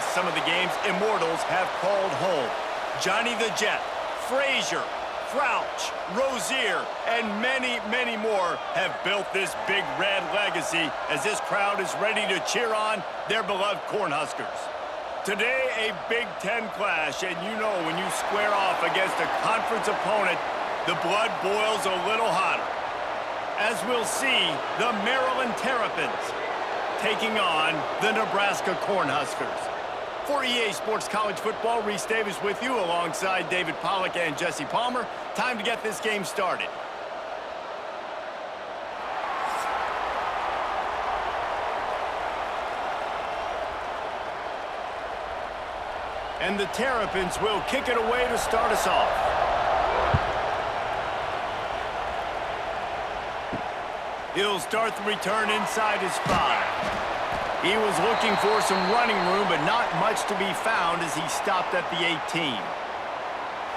face some of the game's immortals have called home. Johnny the Jet, Frazier, Crouch, Rozier, and many, many more have built this Big Red legacy as this crowd is ready to cheer on their beloved Cornhuskers. Today, a Big Ten clash, and you know when you square off against a conference opponent, the blood boils a little hotter. As we'll see, the Maryland Terrapins taking on the Nebraska Cornhuskers. For EA Sports College Football, Reese Davis with you alongside David Pollack and Jesse Palmer. Time to get this game started. And the Terrapins will kick it away to start us off. He'll start the return inside his 5. He was looking for some running room, but not much to be found as he stopped at the 18.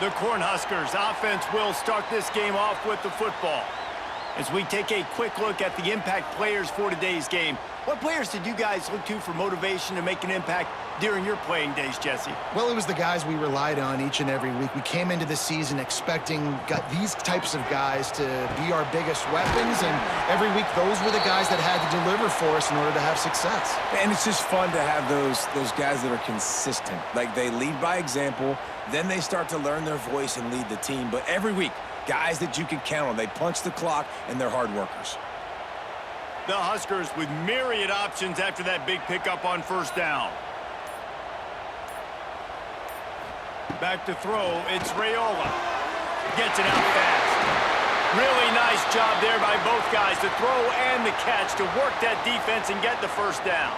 The Cornhuskers offense will start this game off with the football. As we take a quick look at the impact players for today's game, what players did you guys look to for motivation to make an impact during your playing days, Jesse? Well, it was the guys we relied on each and every week. We came into the season expecting these types of guys to be our biggest weapons, and every week those were the guys that had to deliver for us in order to have success. And it's just fun to have those guys that are consistent. Like, they lead by example, then they start to learn their voice and lead the team. But every week, guys that you can count on. They punch the clock, and they're hard workers. The Huskers with myriad options after that big pickup on first down. Back to throw, it's Raiola. Gets it out fast. Really nice job there by both guys, the throw and the catch, to work that defense and get the first down.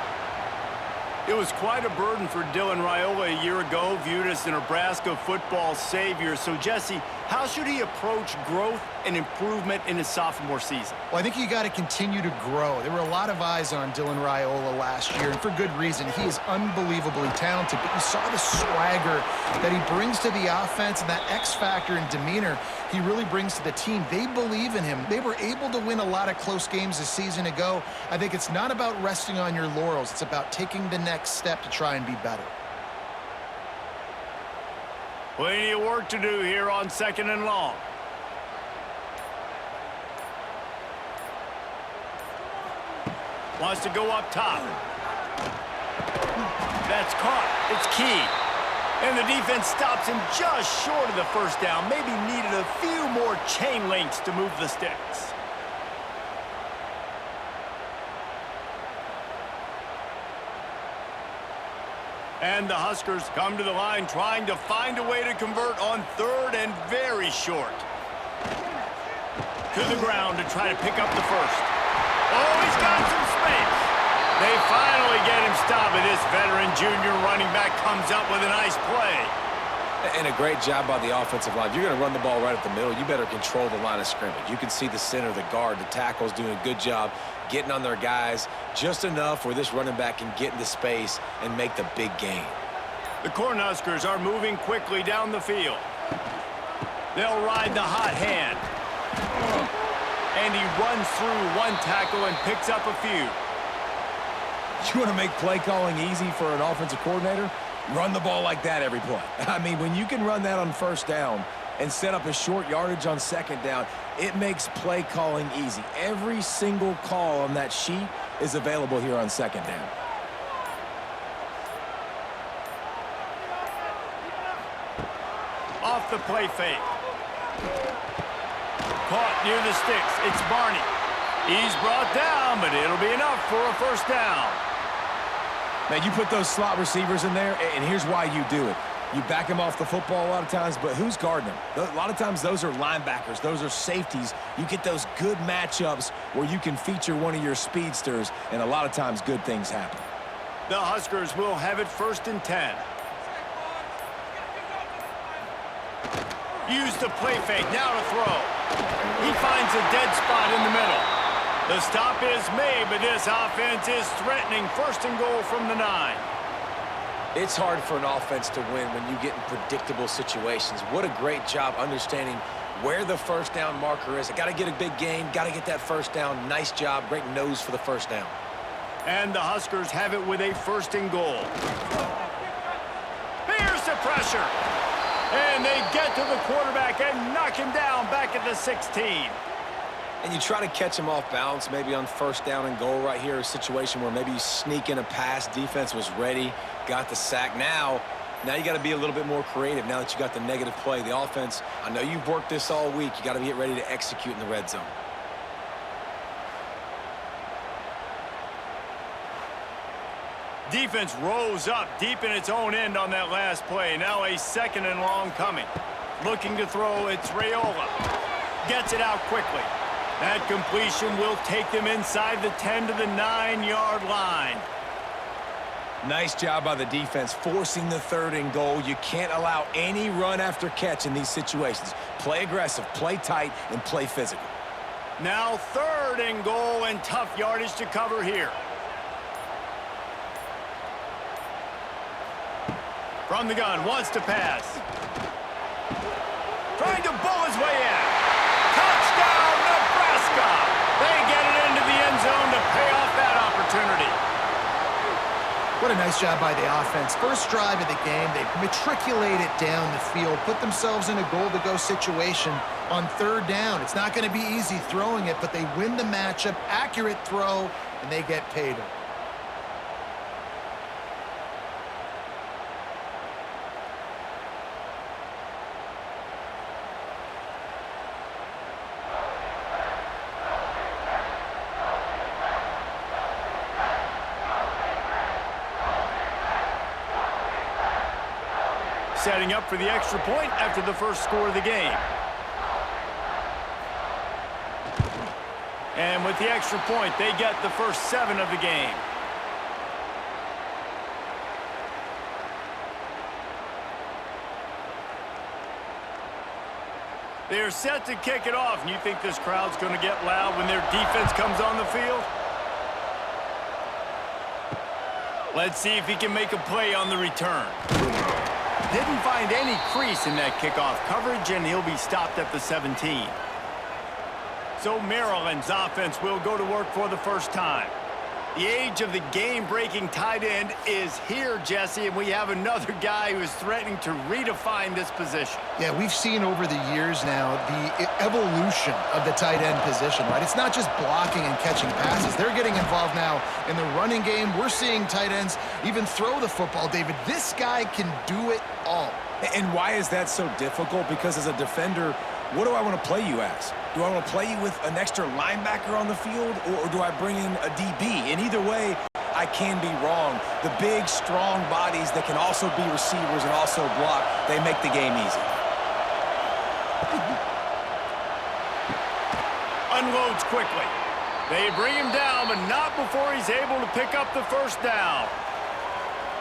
It was quite a burden for Dylan Raiola a year ago, viewed as the Nebraska football savior. So, Jesse, how should he approach growth and improvement in his sophomore season? Well, I think you got to continue to grow. There were a lot of eyes on Dylan Raiola last year, and for good reason. He is unbelievably talented, but you saw the swagger that he brings to the offense and that X factor and demeanor he really brings to the team. They believe in him. They were able to win a lot of close games a season ago. I think it's not about resting on your laurels. It's about taking the next step to try and be better. Plenty of work to do here on 2nd and long. Wants to go up top. That's caught. It's key. And the defense stops him just short of the first down. Maybe needed a few more chain links to move the sticks. And the Huskers come to the line trying to find a way to convert on 3rd and very short. To the ground to try to pick up the first. Oh, he's got some space. They finally get him stopped, and this veteran junior running back comes up with a nice play. And a great job by the offensive line. If you're going to run the ball right at the middle, you better control the line of scrimmage. You can see the center, the guard, the tackles doing a good job getting on their guys just enough where this running back can get into space and make the big gain. The Cornhuskers are moving quickly down the field. They'll ride the hot hand. And he runs through one tackle and picks up a few. You want to make play calling easy for an offensive coordinator? Run the ball like that every play. I mean, when you can run that on first down and set up a short yardage on 2nd down, it makes play calling easy. Every single call on that sheet is available here on 2nd down. Off the play fake. Caught near the sticks. It's Barney. He's brought down, but it'll be enough for a first down. Man, you put those slot receivers in there, and here's why you do it. You back them off the football a lot of times, but who's guarding them? A lot of times those are linebackers. Those are safeties. You get those good matchups where you can feature one of your speedsters, and a lot of times good things happen. The Huskers will have it 1st and 10. Use the play fake, now to throw. He finds a dead spot in the middle. The stop is made, but this offense is threatening 1st and goal from the 9. It's hard for an offense to win when you get in predictable situations. What a great job understanding where the first down marker is. I got to get a big gain, got to get that first down. Nice job, great nose for the first down. And the Huskers have it with a 1st and goal. get to the quarterback and knock him down back at the 16. And you try to catch him off balance, maybe on first down and goal right here, a situation where maybe you sneak in a pass. Defense was ready, got the sack. Now you got to be a little bit more creative now that you got the negative play. The offense, I know you've worked this all week. You got to get ready to execute in the red zone. Defense rose up deep in its own end on that last play. Now a 2nd and long coming. Looking to throw, it's Raiola. Gets it out quickly. That completion will take them inside the 10 to the 9-yard line. Nice job by the defense forcing the 3rd and goal. You can't allow any run after catch in these situations. Play aggressive, play tight, and play physical. Now 3rd and goal and tough yardage to cover here. From the gun, wants to pass. Trying to bull his way in. Touchdown, Nebraska! They get it into the end zone to pay off that opportunity. What a nice job by the offense. First drive of the game, they matriculate it down the field, put themselves in a goal-to-go situation on 3rd down. It's not going to be easy throwing it, but they win the matchup, accurate throw, and they get paid. Setting up for the extra point after the first score of the game. And with the extra point, they get the first 7 of the game. They are set to kick it off, and you think this crowd's going to get loud when their defense comes on the field? Let's see if he can make a play on the return. Didn't find any crease in that kickoff coverage, and he'll be stopped at the 17. So Maryland's offense will go to work for the first time. The age of the game-breaking tight end is here, Jesse, and we have another guy who is threatening to redefine this position. Yeah, we've seen over the years now the evolution of the tight end position, right? It's not just blocking and catching passes. They're getting involved now in the running game. We're seeing tight ends even throw the football, David. This guy can do it all. And why is that so difficult? Because as a defender, what do I want to play you as? Do I want to play you with an extra linebacker on the field, or do I bring in a DB? And either way, I can be wrong. The big, strong bodies that can also be receivers and also block, they make the game easy. Unloads quickly. They bring him down, but not before he's able to pick up the first down.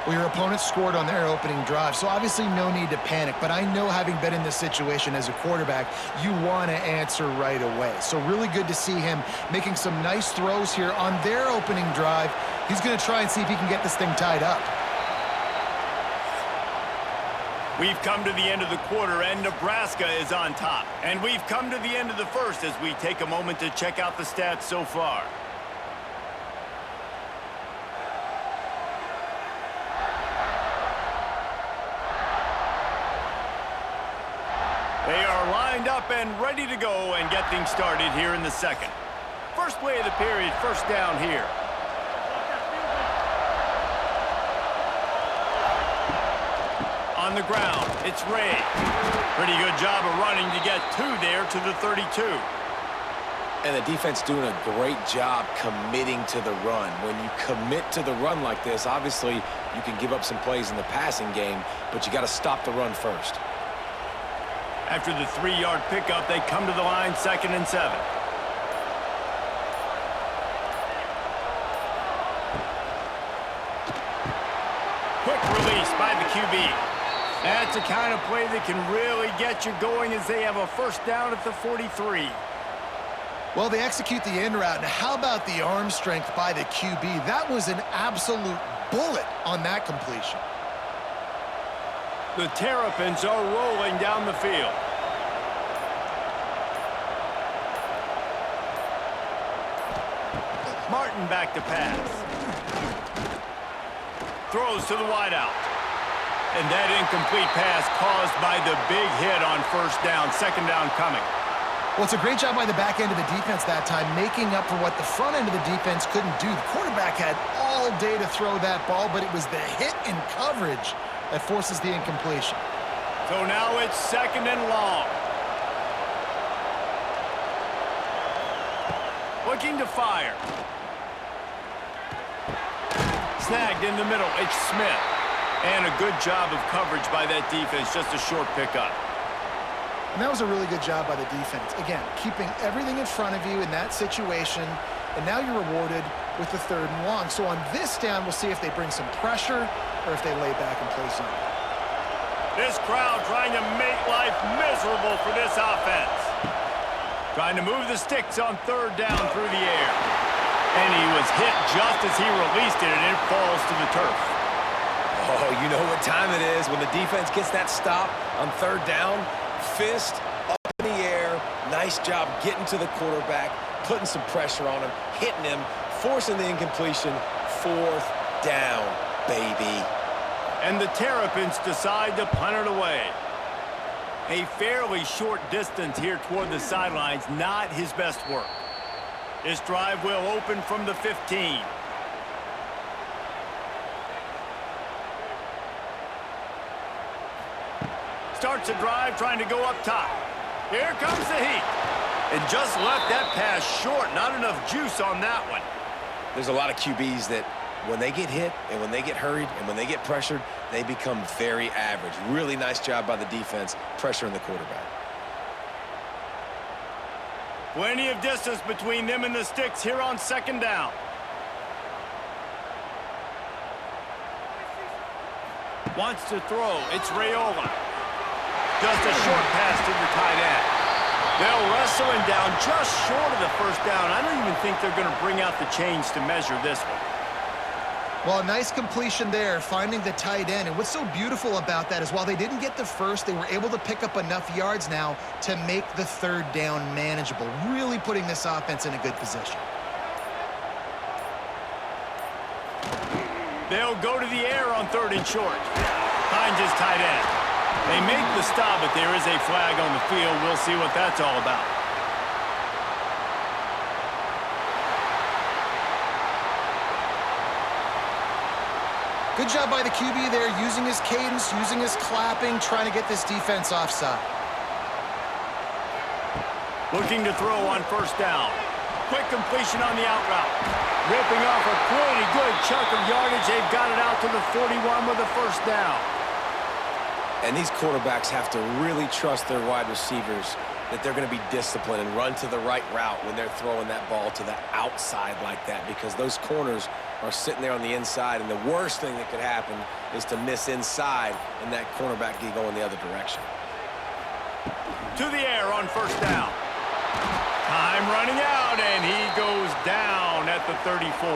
Well, your opponent scored on their opening drive, so obviously no need to panic. But I know, having been in this situation as a quarterback, you want to answer right away. So really good to see him making some nice throws here on their opening drive. He's going to try and see if he can get this thing tied up. We've come to the end of the quarter, and Nebraska is on top. And we've come to the end of the first as we take a moment to check out the stats so far. They are lined up and ready to go and get things started here in the second. First play of the period, first down here. On the ground, it's Ray. Pretty good job of running to get 2 there to the 32. And the defense doing a great job committing to the run. When you commit to the run like this, obviously you can give up some plays in the passing game, but you got to stop the run first. After the 3-yard pickup, they come to the line, 2nd and 7. Quick release by the QB. That's the kind of play that can really get you going as they have a first down at the 43. Well, they execute the in route. Now, how about the arm strength by the QB? That was an absolute bullet on that completion. The Terrapins are rolling down the field. Martin back to pass. Throws to the wideout. And that incomplete pass caused by the big hit on first down. Second down coming. Well, it's a great job by the back end of the defense that time, making up for what the front end of the defense couldn't do. The quarterback had all day to throw that ball, but it was the hit in coverage that forces the incompletion. So now it's second and long. Looking to fire. Snagged in the middle. It's Smith. And a good job of coverage by that defense. Just a short pickup. And that was a really good job by the defense. Again, keeping everything in front of you in that situation, and now you're rewarded with the third and long. So on this down, we'll see if they bring some pressure or if they lay back and play zone. This crowd trying to make life miserable for this offense. Trying to move the sticks on third down through the air. And he was hit just as he released it, and it falls to the turf. Oh, you know what time it is when the defense gets that stop on third down. Fist up in the air. Nice job getting to the quarterback, putting some pressure on him, hitting him, forcing the incompletion. Fourth down, baby. And the Terrapins decide to punt it away. A fairly short distance here toward the sidelines, not his best work. This drive will open from the 15. Starts a drive trying to go up top. Here comes the heat. And just left that pass short. Not enough juice on that one. There's a lot of QBs that when they get hit and when they get hurried and when they get pressured, they become very average. Really nice job by the defense pressuring the quarterback. Plenty of distance between them and the sticks here on second down. Wants to throw. It's Raiola. Just a short pass to the tight end. They'll wrestle him down just short of the first down. I don't even think they're going to bring out the chains to measure this one. Well, a nice completion there, finding the tight end. And what's so beautiful about that is while they didn't get the first, they were able to pick up enough yards now to make the third down manageable, really putting this offense in a good position. They'll go to the air on third and short. Finds his tight end. They make the stop, but there is a flag on the field. We'll see what that's all about. Good job by the QB there, using his cadence, using his clapping, trying to get this defense offside. Looking to throw on first down. Quick completion on the out route. Ripping off a pretty good chunk of yardage. They've got it out to the 41 with a first down. And these quarterbacks have to really trust their wide receivers that they're going to be disciplined and run to the right route when they're throwing that ball to the outside like that, because those corners are sitting there on the inside, and the worst thing that could happen is to miss inside and that cornerback get going the other direction. To the air on first down. Time running out, and he goes down at the 34.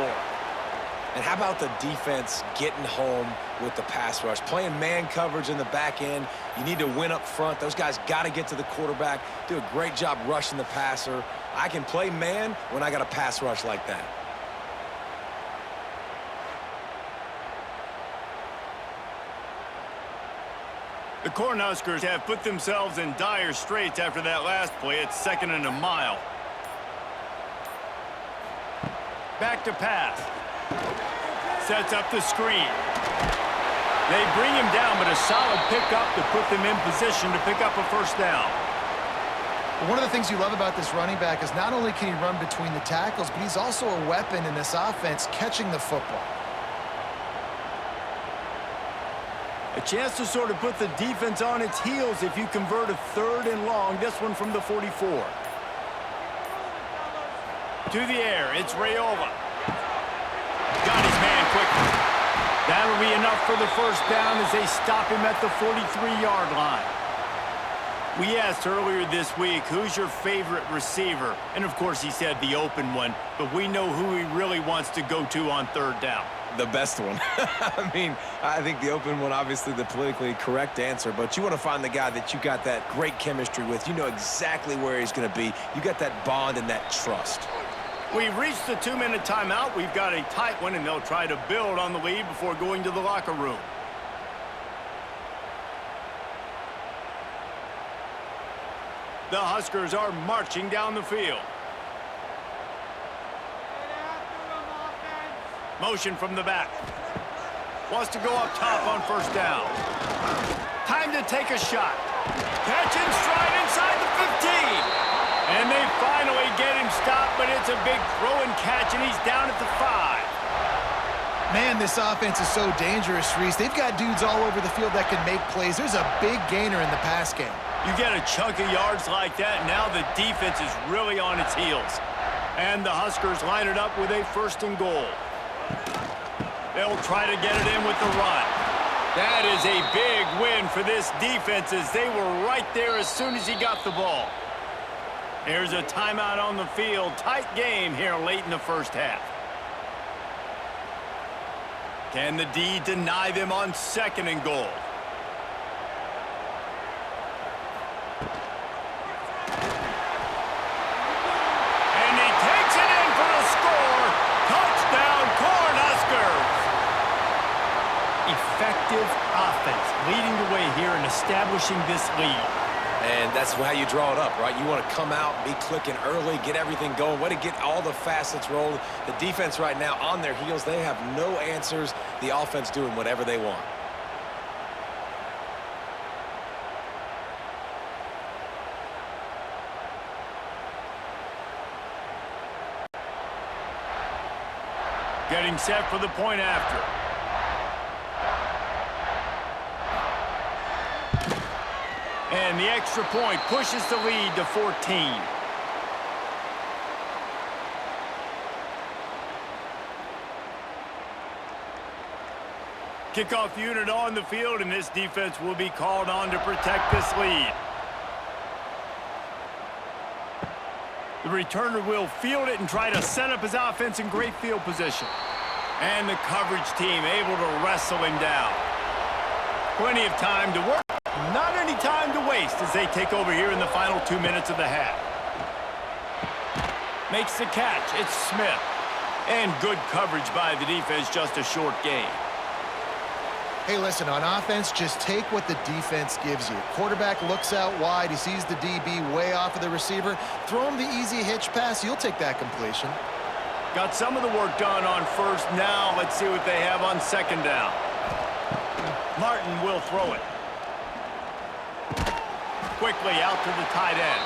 And how about the defense getting home with the pass rush? Playing man coverage in the back end. You need to win up front. Those guys got to get to the quarterback, do a great job rushing the passer. I can play man when I got a pass rush like that. The Cornhuskers have put themselves in dire straits after that last play. It's second and a mile. Back to pass. Sets up the screen. They bring him down, but a solid pickup to put them in position to pick up a first down. One of the things you love about this running back is not only can he run between the tackles, but he's also a weapon in this offense catching the football. A chance to sort of put the defense on its heels if you convert a third and long. This one from the 44. To the air, it's Raiola. Got his man quickly. That'll be enough for the first down as they stop him at the 43-yard line. We asked earlier this week, who's your favorite receiver? And, of course, he said the open one, but we know who he really wants to go to on third down. The best one. I mean, I think the open one, obviously the politically correct answer, but you want to find the guy that you got that great chemistry with. You know exactly where he's going to be. You got that bond and that trust. We've reached the 2-minute timeout. We've got a tight one, and they'll try to build on the lead before going to the locker room. The Huskers are marching down the field. Motion from the back. Wants to go up top on first down. Time to take a shot. Catch and stride inside the 15. And they finally get him stopped, but it's a big throw and catch, and he's down at the 5. Man, this offense is so dangerous, Reese. They've got dudes all over the field that can make plays. There's a big gainer in the pass game. You get a chunk of yards like that, now the defense is really on its heels. And the Huskers line it up with a 1st and goal. They'll try to get it in with the run. That is a big win for this defense as they were right there as soon as he got the ball. There's a timeout on the field. Tight game here late in the first half. Can the D deny them on 2nd and goal? And he takes it in for the score. Touchdown, Cornhuskers. Effective offense leading the way here and establishing this lead. And that's how you draw it up, right? You want to come out, be clicking early, get everything going, way to get all the facets rolled. The defense right now on their heels, they have no answers. The offense doing whatever they want. Getting set for the point after. And the extra point pushes the lead to 14. Kickoff unit on the field, and this defense will be called on to protect this lead. The returner will field it and try to set up his offense in great field position. And the coverage team able to wrestle him down. Plenty of time to work. Not any time to waste as they take over here in the final 2 minutes of the half. Makes the catch. It's Smith. And good coverage by the defense, just a short gain. Hey, listen, on offense, just take what the defense gives you. Quarterback looks out wide. He sees the DB way off of the receiver. Throw him the easy hitch pass. You'll take that completion. Got some of the work done on first. Now let's see what they have on 2nd down. Martin will throw it. Quickly out to the tight end.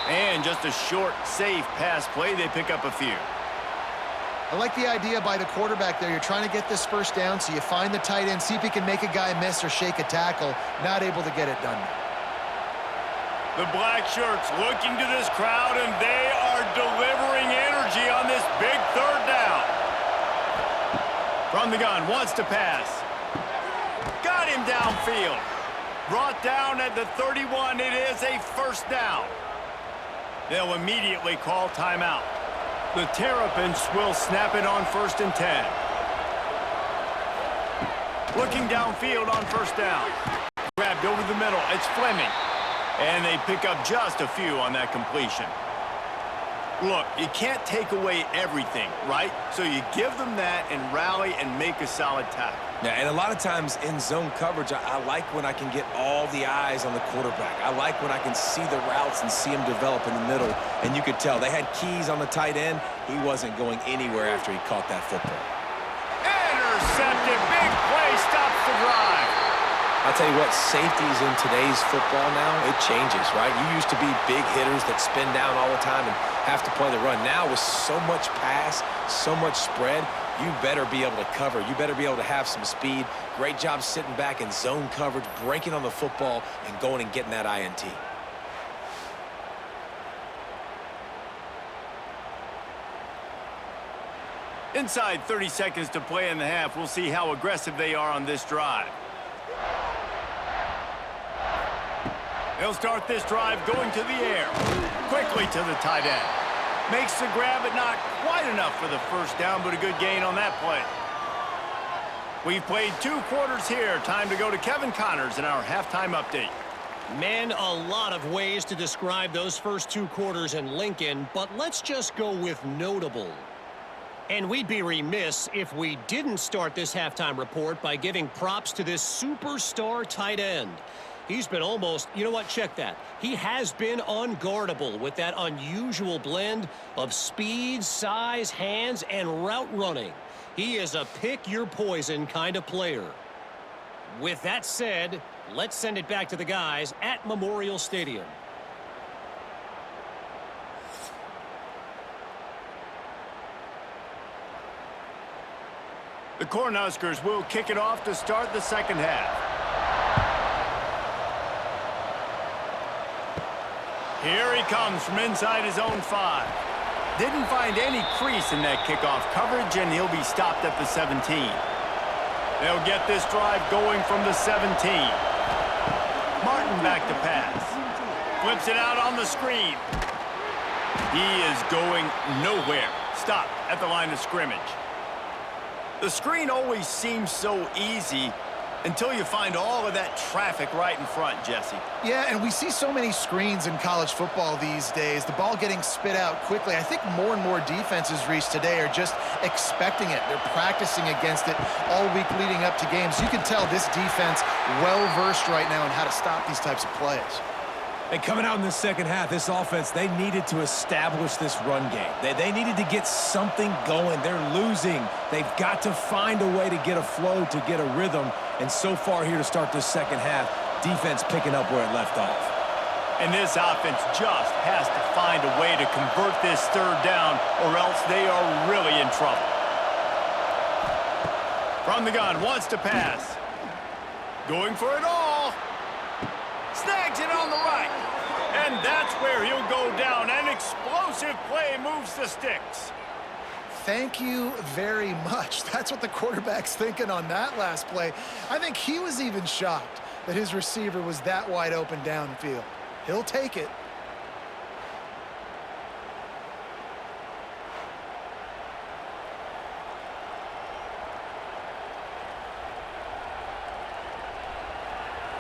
And just a short, safe pass play. They pick up a few. I like the idea by the quarterback there. You're trying to get this 1st down, so you find the tight end, see if he can make a guy miss or shake a tackle. Not able to get it done. The black shirts looking to this crowd, and they are delivering energy on this big 3rd down. From the gun, wants to pass. Got him downfield. Brought down at the 31. It is a 1st down. They'll immediately call timeout. The Terrapins will snap it on 1st and 10. Looking downfield on 1st down. Grabbed over the middle. It's Fleming. And they pick up just a few on that completion. Look, you can't take away everything, right? So you give them that and rally and make a solid tackle. Yeah, and a lot of times in zone coverage, I like when I can get all the eyes on the quarterback. I like when I can see the routes and see them develop in the middle. And you could tell they had keys on the tight end. He wasn't going anywhere after he caught that football. Intercepted. Big play. Stops the drive. I'll tell you what, safeties in today's football now, it changes, right? You used to be big hitters that spin down all the time and have to play the run. Now with so much pass, so much spread, you better be able to cover. You better be able to have some speed. Great job sitting back in zone coverage, breaking on the football, and going and getting that INT. Inside 30 seconds to play in the half. We'll see how aggressive they are on this drive. They'll start this drive going to the air. Quickly to the tight end. Makes the grab, but not quite enough for the 1st down, but a good gain on that play. We've played 2 quarters here. Time to go to Kevin Connors in our halftime update. Man, a lot of ways to describe those first 2 quarters in Lincoln, but let's just go with notable. And we'd be remiss if we didn't start this halftime report by giving props to this superstar tight end. He's been almost, you know what, check that. He has been unguardable with that unusual blend of speed, size, hands, and route running. He is a pick-your-poison kind of player. With that said, let's send it back to the guys at Memorial Stadium. The Cornhuskers will kick it off to start the second half. Here he comes from inside his own 5. Didn't find any crease in that kickoff coverage, and he'll be stopped at the 17. They'll get this drive going from the 17. Martin back to pass. Flips it out on the screen. He is going nowhere. Stopped at the line of scrimmage. The screen always seems so easy until you find all of that traffic right in front, Jesse. Yeah, and we see so many screens in college football these days. The ball getting spit out quickly. I think more and more defenses, Reese, today are just expecting it. They're practicing against it all week leading up to games. You can tell this defense well-versed right now in how to stop these types of plays. And coming out in the second half, this offense, they needed to establish this run game. They needed to get something going. They're losing. They've got to find a way to get a flow, to get a rhythm. And so far here to start this second half, defense picking up where it left off. And this offense just has to find a way to convert this third down, or else they are really in trouble. From the gun, wants to pass. Going for it all. Snags it on the right. And that's where he'll go down. An explosive play moves the sticks. Thank you very much. That's what the quarterback's thinking on that last play. I think he was even shocked that his receiver was that wide open downfield. He'll take it.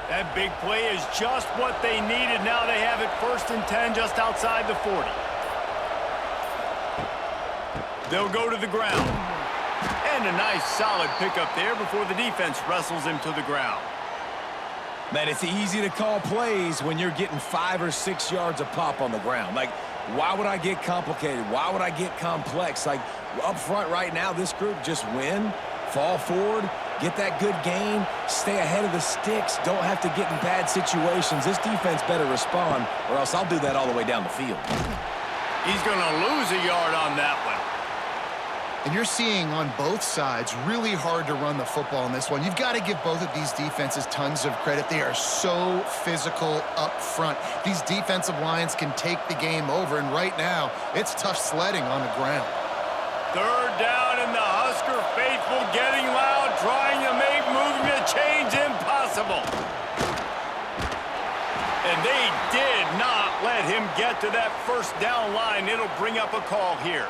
That big play is just what they needed. Now they have it 1st and 10 just outside the 40. They'll go to the ground. And a nice solid pickup there before the defense wrestles him to the ground. Man, it's easy to call plays when you're getting 5 or 6 yards of pop on the ground. Like, why would I get complicated? Why would I get complex? Like, up front right now, this group just win, fall forward, get that good gain, stay ahead of the sticks, don't have to get in bad situations. This defense better respond, or else I'll do that all the way down the field. He's going to lose a yard on that one. And you're seeing on both sides really hard to run the football in this one. You've got to give both of these defenses tons of credit. They are so physical up front. These defensive lines can take the game over, and right now, it's tough sledding on the ground. Third down, and the Husker faithful getting loud, trying to make moving the chains impossible. And they did not let him get to that first down line. It'll bring up a call here.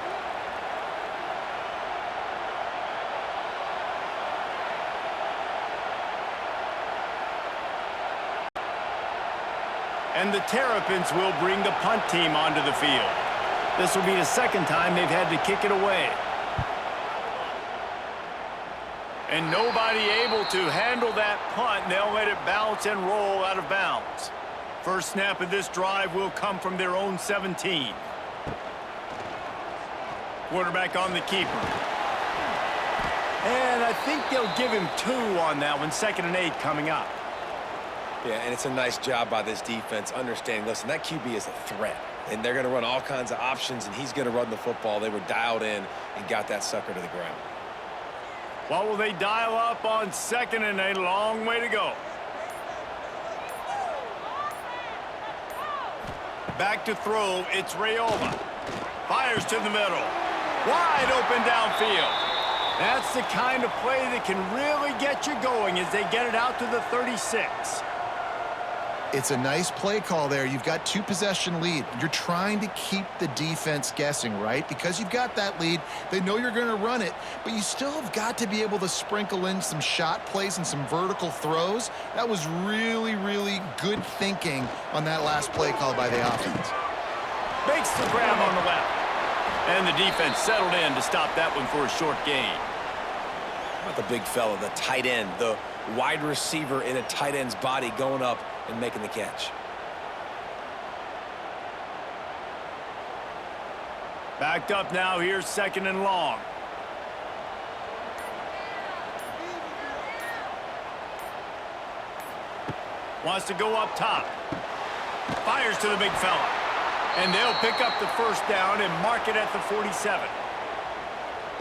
And the Terrapins will bring the punt team onto the field. This will be the second time they've had to kick it away. And nobody able to handle that punt. They'll let it bounce and roll out of bounds. First snap of this drive will come from their own 17. Quarterback on the keeper. And I think they'll give him 2 on that one. 2nd and 8 coming up. Yeah, and it's a nice job by this defense understanding, listen, that QB is a threat. And they're going to run all kinds of options, and he's going to run the football. They were dialed in and got that sucker to the ground. What will they dial up on 2nd and 8? Long way to go. Back to throw. It's Raiola. Fires to the middle. Wide open downfield. That's the kind of play that can really get you going as they get it out to the 36. It's a nice play call there. You've got 2-possession lead. You're trying to keep the defense guessing, right? Because you've got that lead, they know you're going to run it, but you still have got to be able to sprinkle in some shot plays and some vertical throws. That was really, really good thinking on that last play call by the offense. Makes the grab on the left. And the defense settled in to stop that one for a short gain. How about the big fella, the tight end, the wide receiver in a tight end's body going up and making the catch. Backed up now, here's 2nd and long. Wants to go up top. Fires to the big fella. And they'll pick up the first down and mark it at the 47.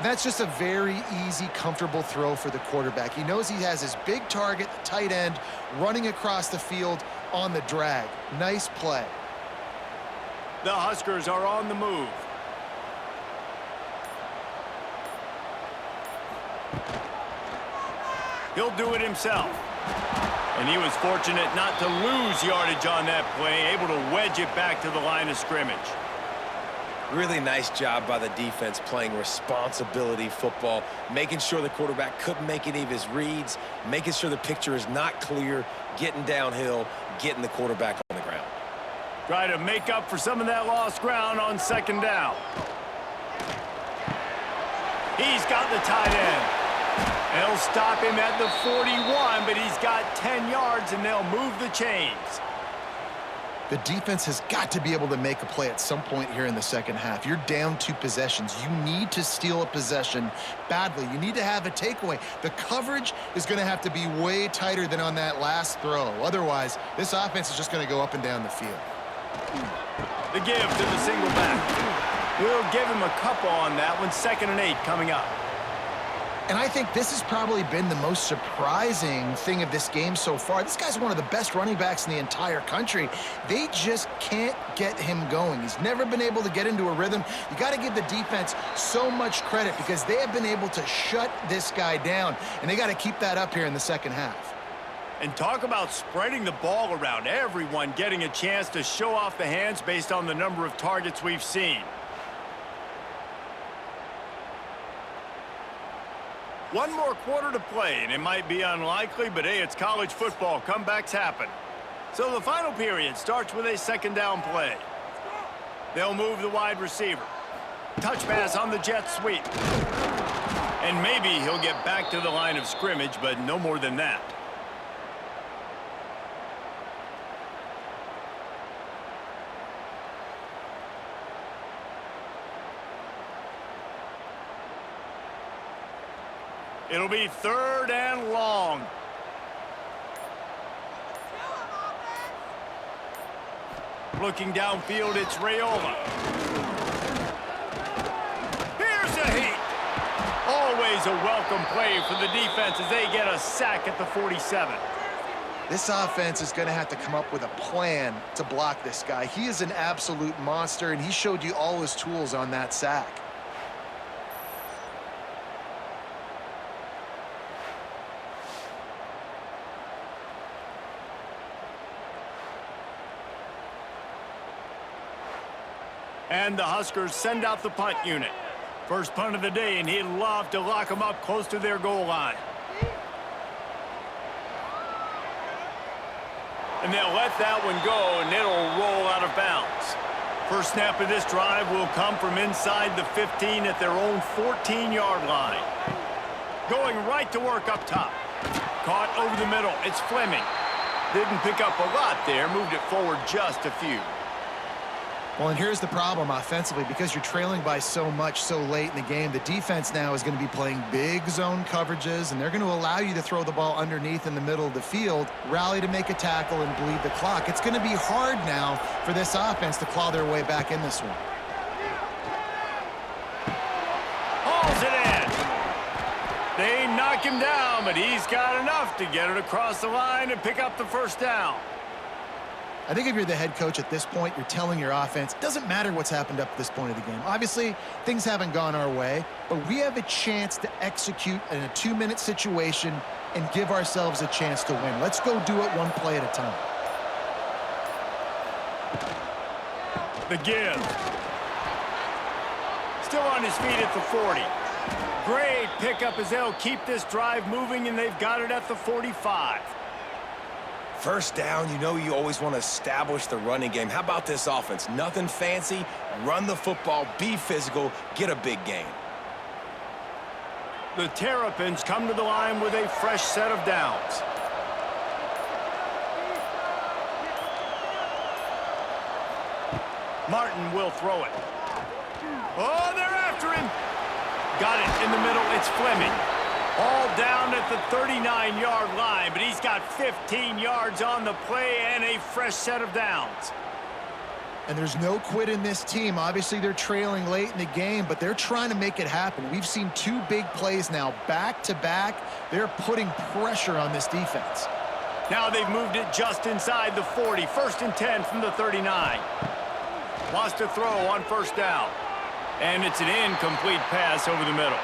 That's just a very easy, comfortable throw for the quarterback. He knows he has his big target, the tight end, running across the field on the drag. Nice play. The Huskers are on the move. He'll do it himself. And he was fortunate not to lose yardage on that play, able to wedge it back to the line of scrimmage. Really nice job by the defense playing responsibility football, making sure the quarterback couldn't make any of his reads, making sure the picture is not clear, getting downhill, getting the quarterback on the ground. Try to make up for some of that lost ground on 2nd down. He's got the tight end. They'll stop him at the 41, but he's got 10 yards, and they'll move the chains. The defense has got to be able to make a play at some point here in the second half. You're down 2 possessions. You need to steal a possession badly. You need to have a takeaway. The coverage is going to have to be way tighter than on that last throw. Otherwise, this offense is just going to go up and down the field. The give to the single back. We'll give him a couple on that one. 2nd and 8 coming up. And I think this has probably been the most surprising thing of this game so far. This guy's one of the best running backs in the entire country. They just can't get him going. He's never been able to get into a rhythm. You got to give the defense so much credit because they have been able to shut this guy down, and they got to keep that up here in the second half. And talk about spreading the ball around. Everyone getting a chance to show off the hands based on the number of targets we've seen. One more quarter to play, and it might be unlikely, but hey, it's college football. Comebacks happen. So the final period starts with a 2nd down play. They'll move the wide receiver. Touch pass on the jet sweep. And maybe he'll get back to the line of scrimmage, but no more than that. It'll be 3rd and long. Looking downfield, it's Raiola. Here's a heat. Always a welcome play for the defense as they get a sack at the 47. This offense is going to have to come up with a plan to block this guy. He is an absolute monster, and he showed you all his tools on that sack. And the Huskers send out the punt unit. First punt of the day, and he'd love to lock them up close to their goal line. And they'll let that one go, and it'll roll out of bounds. First snap of this drive will come from inside the 15 at their own 14-yard line. Going right to work up top. Caught over the middle. It's Fleming. Didn't pick up a lot there. Moved it forward just a few. Well, and here's the problem offensively. Because you're trailing by so much so late in the game, the defense now is going to be playing big zone coverages, and they're going to allow you to throw the ball underneath in the middle of the field, rally to make a tackle, and bleed the clock. It's going to be hard now for this offense to claw their way back in this one. Hauls it in. They knock him down, but he's got enough to get it across the line and pick up the first down. I think if you're the head coach at this point, you're telling your offense, it doesn't matter what's happened up to this point of the game. Obviously, things haven't gone our way, but we have a chance to execute in a 2-minute situation and give ourselves a chance to win. Let's go do it one play at a time. The give. Still on his feet at the 40. Great pickup as they'll keep this drive moving, and they've got it at the 45. First down, you know you always want to establish the running game. How about this offense? Nothing fancy. Run the football, be physical, get a big gain. The Terrapins come to the line with a fresh set of downs. Martin will throw it. Oh, they're after him. Got it in the middle. It's Fleming. All down at the 39-yard line, but he's got 15 yards on the play and a fresh set of downs. And there's no quit in this team. Obviously, they're trailing late in the game, but they're trying to make it happen. We've seen two big plays now, back-to-back. They're putting pressure on this defense. Now they've moved it just inside the 40. 1st and 10 from the 39. Wants to throw on first down. And it's an incomplete pass over the middle.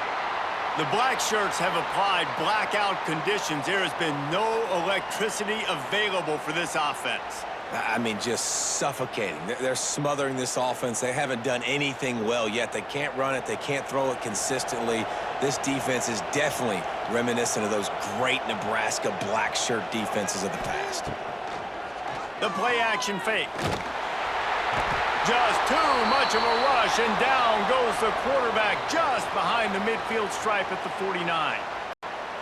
The black shirts have applied blackout conditions. There has been no electricity available for this offense. I mean, just suffocating. They're smothering this offense. They haven't done anything well yet. They can't run it. They can't throw it consistently. This defense is definitely reminiscent of those great Nebraska black shirt defenses of the past. The play action fake. Just too much of a rush, and down goes the quarterback just behind the midfield stripe at the 49.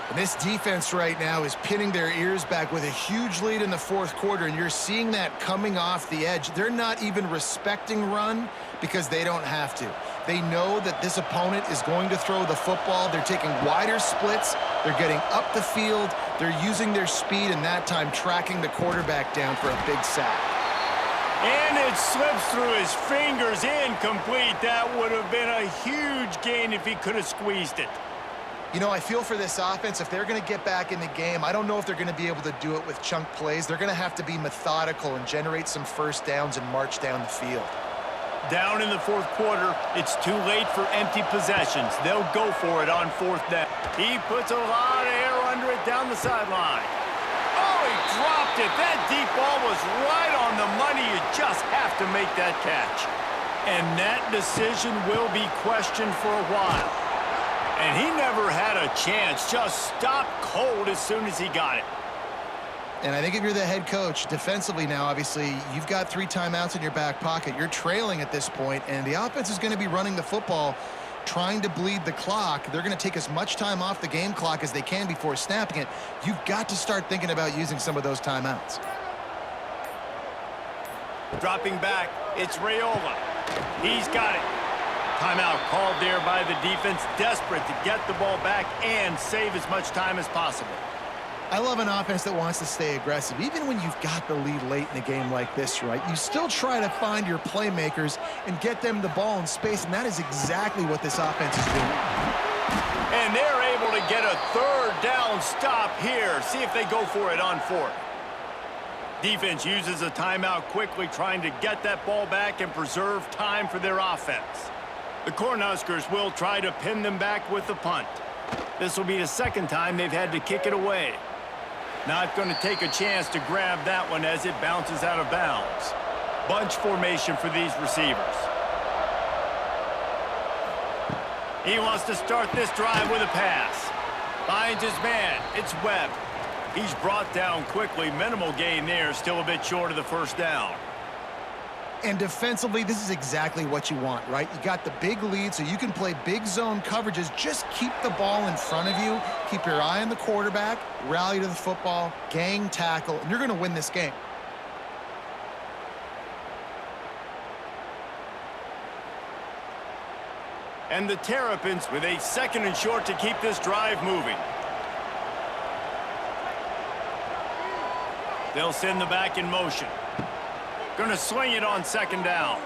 And this defense right now is pinning their ears back with a huge lead in the fourth quarter, and you're seeing that coming off the edge. They're not even respecting run because they don't have to. They know that this opponent is going to throw the football. They're taking wider splits. They're getting up the field. They're using their speed, and that time tracking the quarterback down for a big sack. And it slips through his fingers, incomplete. That would have been a huge gain if he could have squeezed it. You know, I feel for this offense, if they're going to get back in the game, I don't know if they're going to be able to do it with chunk plays. They're going to have to be methodical and generate some first downs and march down the field. Down in the fourth quarter, it's too late for empty possessions. They'll go for it on fourth down. He puts a lot of air under it down the sideline. Oh, he dropped it. That deep ball was right on the money. You just have to make that catch. And that decision will be questioned for a while. And he never had a chance. Just stopped cold as soon as he got it. And I think if you're the head coach, defensively now, obviously, you've got 3 timeouts in your back pocket. You're trailing at this point, and the offense is going to be running the football, trying to bleed the clock. They're going to take as much time off the game clock as they can before snapping it. You've got to start thinking about using some of those timeouts. Dropping back, it's Raiola. He's got it. Timeout called there by the defense, desperate to get the ball back and save as much time as possible. I love an offense that wants to stay aggressive. Even when you've got the lead late in a game like this, right, you still try to find your playmakers and get them the ball in space, and that is exactly what this offense is doing. And they're able to get a third down stop here. See if they go for it on fourth. Defense uses a timeout quickly, trying to get that ball back and preserve time for their offense. The Cornhuskers will try to pin them back with the punt. This will be the second time they've had to kick it away. Not going to take a chance to grab that one as it bounces out of bounds. Bunch formation for these receivers. He wants to start this drive with a pass. Finds his man. It's Webb. He's brought down quickly. Minimal gain there. Still a bit short of the first down. And defensively, this is exactly what you want, right? You got the big lead, so you can play big zone coverages. Just keep the ball in front of you. Keep your eye on the quarterback. Rally to the football. Gang tackle. And you're going to win this game. And the Terrapins with a 2nd and short to keep this drive moving. They'll send the back in motion. Going to swing it on 2nd down.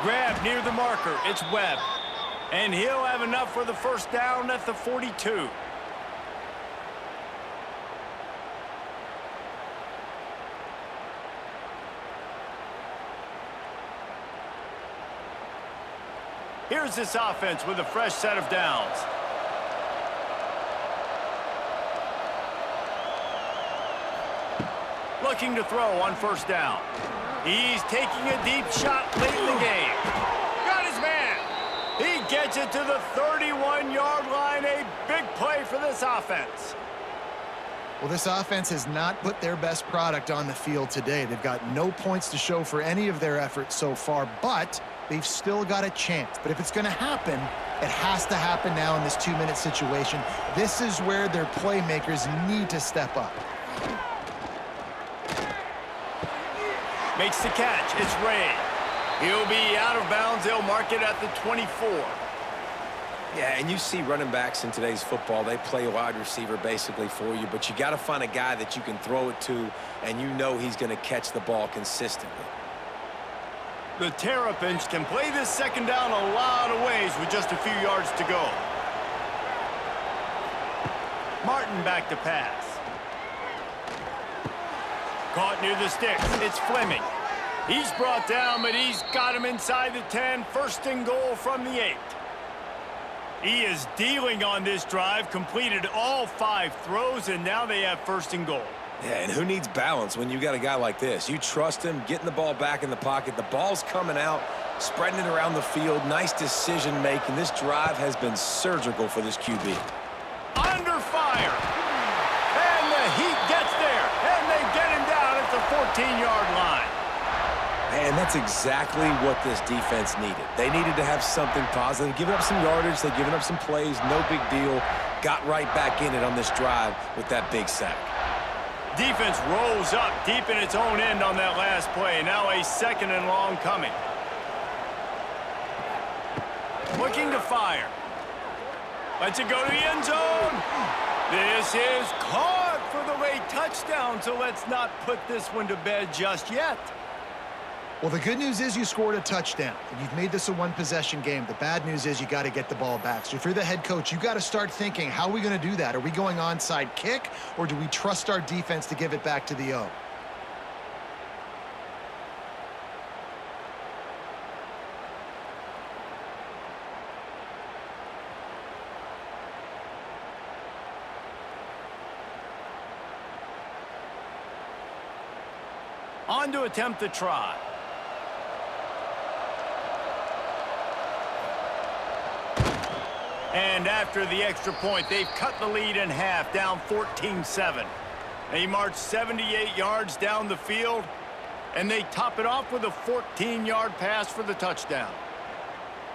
Grab near the marker. It's Webb. And he'll have enough for the first down at the 42. Here's this offense with a fresh set of downs. Looking to throw on first down. He's taking a deep shot late in the game. Got his man. He gets it to the 31-yard line. A big play for this offense. Well, this offense has not put their best product on the field today. They've got no points to show for any of their efforts so far, but they've still got a chance. But if it's going to happen, it has to happen now in this 2-minute situation. This is where their playmakers need to step up. Makes the catch. It's Ray. He'll be out of bounds. They'll mark it at the 24. Yeah, and you see running backs in today's football, they play wide receiver basically for you, but you got to find a guy that you can throw it to, and you know he's going to catch the ball consistently. The Terrapins can play this second down a lot of ways with just a few yards to go. Martin back to pass. Caught near the sticks. It's Fleming. He's brought down, but he's got him inside the 10. First and goal from the 8. He is dealing on this drive, completed all 5 throws, and now they have first and goal. Yeah, and who needs balance when you got a guy like this? You trust him, getting the ball back in the pocket. The ball's coming out, spreading it around the field. Nice decision-making. This drive has been surgical for this QB. Under fire. And the Heat gets there, and they get him down at the 14-yard line. And that's exactly what this defense needed. They needed to have something positive. Giving up some yardage, they've given up some plays, no big deal. Got right back in it on this drive with that big sack. Defense rolls up deep in its own end on that last play. Now a second and long coming. Looking to fire. Lets it go to the end zone. This is caught for the late touchdown, so let's not put this one to bed just yet. Well, the good news is you scored a touchdown, and you've made this a one-possession game. The bad news is you got to get the ball back. So if you're the head coach, you got to start thinking, how are we going to do that? Are we going onside kick, or do we trust our defense to give it back to the O? On to attempt the try. And after the extra point, they've cut the lead in half, down 14-7. They march 78 yards down the field, and they top it off with a 14-yard pass for the touchdown.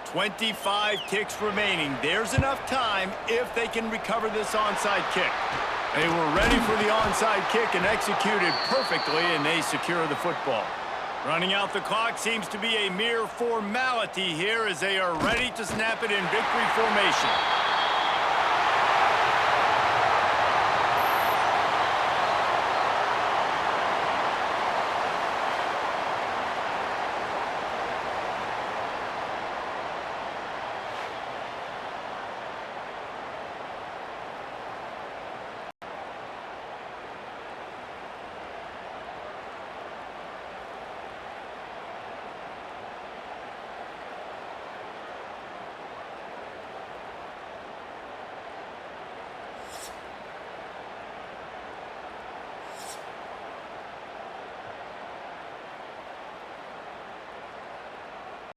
25 kicks remaining. There's enough time if they can recover this onside kick. They were ready for the onside kick and executed perfectly, and they secure the football. Running out the clock seems to be a mere formality here as they are ready to snap it in victory formation.